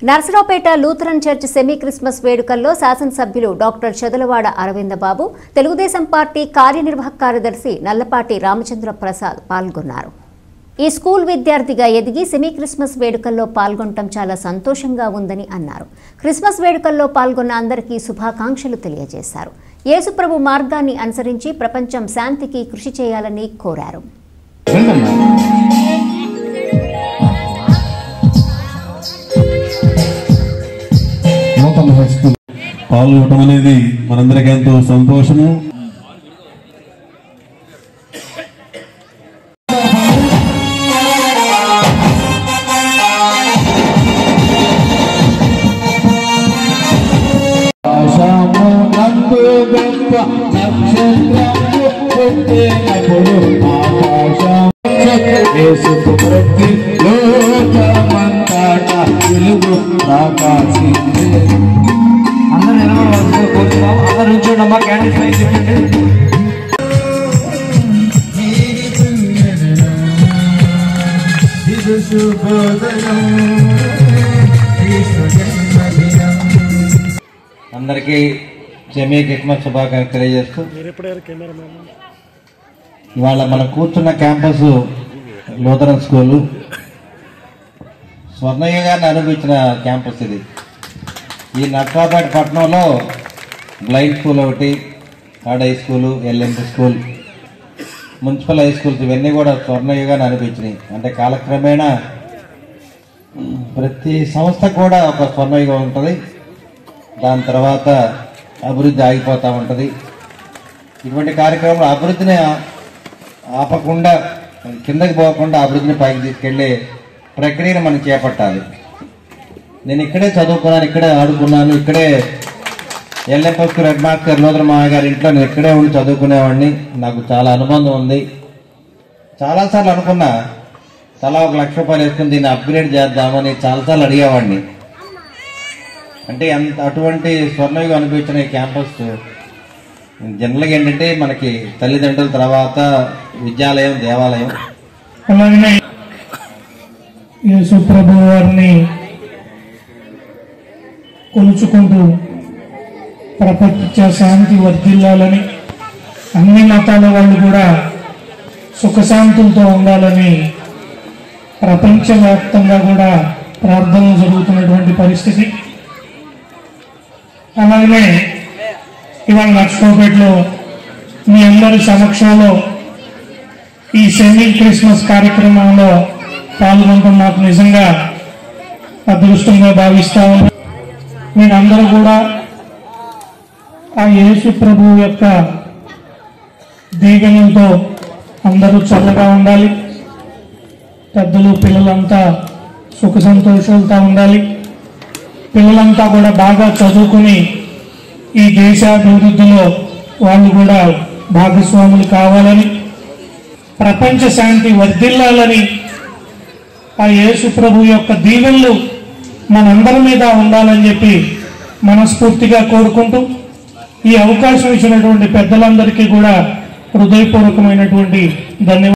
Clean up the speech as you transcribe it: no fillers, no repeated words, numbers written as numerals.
Narasaraopet Lutheran church semi Christmas వేడుకల్లో శాసనసభ్యులు doctor Chadalavada Aravindababu, Telugu Desam party కార్యనిర్వాహక కార్యదర్శి నల్లపాటి రామచంద్ర ప్రసాద్ పాల్గొన్నారు. ఈ స్కూల్ విద్యార్థిగా ఎదిగి సెమీ క్రిస్మస్ వేడుకల్లో పాల్గొనడం చాలా సంతోషంగా ఉందని అన్నారు. క్రిస్మస్ వేడుకల్లో పాల్గొన్న అందరికీ శుభాకాంక్షలు తెలియజేశారు. యేసుప్రభు మార్గాన్ని అనుసరించి ప్రపంచం శాంతికి కృషి చేయాలని కోరారు. పాల్గొనడం అనేది మనందరికీ ఎంతో సంతోషము. అందరూ నిలబడవలసిందిగా కోరుతున్నాం. అందరూ నుంచోండమ్మా, క్యాండిల్ ఫ్లై తిట్టండి. అందరికీ సెమీ క్రిస్మస్ శుభాకాంక్షలు తెలియజేస్తూ, ఇవాళ మనం కూర్చున్న క్యాంపస్ లూథరన్ స్కూలు స్వర్ణయ్య గారిని అనుభవించిన క్యాంపస్ ఇది. ఈ నర్సరావుపేట పట్టణంలో బ్లైండ్ స్కూల్ ఒకటి, third high school, LMP school, municipal high schools ఇవన్నీ కూడా స్వర్ణయ్య గారిని అనిపించినాయి. అంటే కాలక్రమేణా ప్రతి సంస్థ కూడా ఒక స్వర్ణయ్యగా ఉంటుంది. దాని తర్వాత అభివృద్ధి ఆగిపోతూ ఉంటుంది. ఇటువంటి కార్యక్రమంలో అభివృద్ధిని ఆపకుండా, కిందకి పోకుండా అభివృద్ధిని పైకి తీసుకెళ్లే ప్రక్రియను మనం చేపట్టాలి. నేను ఇక్కడే చదువుకున్నాను, ఇక్కడే ఆడుకున్నాను, ఇక్కడే LMP school head master Lutheran మామయ్య గారి ఇంట్లో నేను ఇక్కడే ఉండి చదువుకునేవాడిని. నాకు చాలా అనుబంధం ఉంది. చాలాసార్లు అనుకున్నా తలా ₹1,00,000 వేసుకుని దీన్ని అప్గ్రేడ్ చేద్దామని చాలాసార్లు అడిగేవాడిని. అంటే అటువంటి స్వర్ణయుగం అనిపించిన ఈ క్యాంపస్ జనరల్గా ఏంటంటే మనకి తల్లిదండ్రుల తర్వాత విద్యాలయం, దేవాలయం. అలాగనే యేసుప్రభు వారిని కొలుచుకుంటూ ప్రపంచ శాంతి వర్ధిల్లాలని, అన్ని మతాల వాళ్ళు కూడా సుఖశాంతులతో ఉండాలని ప్రపంచవ్యాప్తంగా కూడా ప్రార్థనలు జరుగుతున్నటువంటి పరిస్థితి. అలాగనే ఇవాళ నర్సరావుపేటలో మీ అందరి సమక్షంలో ఈ సెమీ క్రిస్మస్ కార్యక్రమంలో పాల్గొనడం నాకు నిజంగా అదృష్టంగా భావిస్తాను. మీరందరూ కూడా ఆ యేసు ప్రభువు యొక్క దీవెనలతో అందరూ చల్లగా ఉండాలి. పెద్దలు పిల్లలంతా సుఖ సంతోషాలతో ఉండాలి. పిల్లలంతా కూడా బాగా చదువుకుని ఈ దేశాభివృద్ధిలో వాళ్ళు కూడా భాగస్వాములు కావాలని, ప్రపంచ శాంతి వర్ధిల్లాలని, ఆ యేసు ప్రభు యొక్క దీవెనలు మనందరి మీద ఉండాలని చెప్పి మనస్ఫూర్తిగా కోరుకుంటూ, ఈ అవకాశం ఇచ్చినటువంటి పెద్దలందరికీ కూడా హృదయపూర్వకమైనటువంటి ధన్యవాదాలు.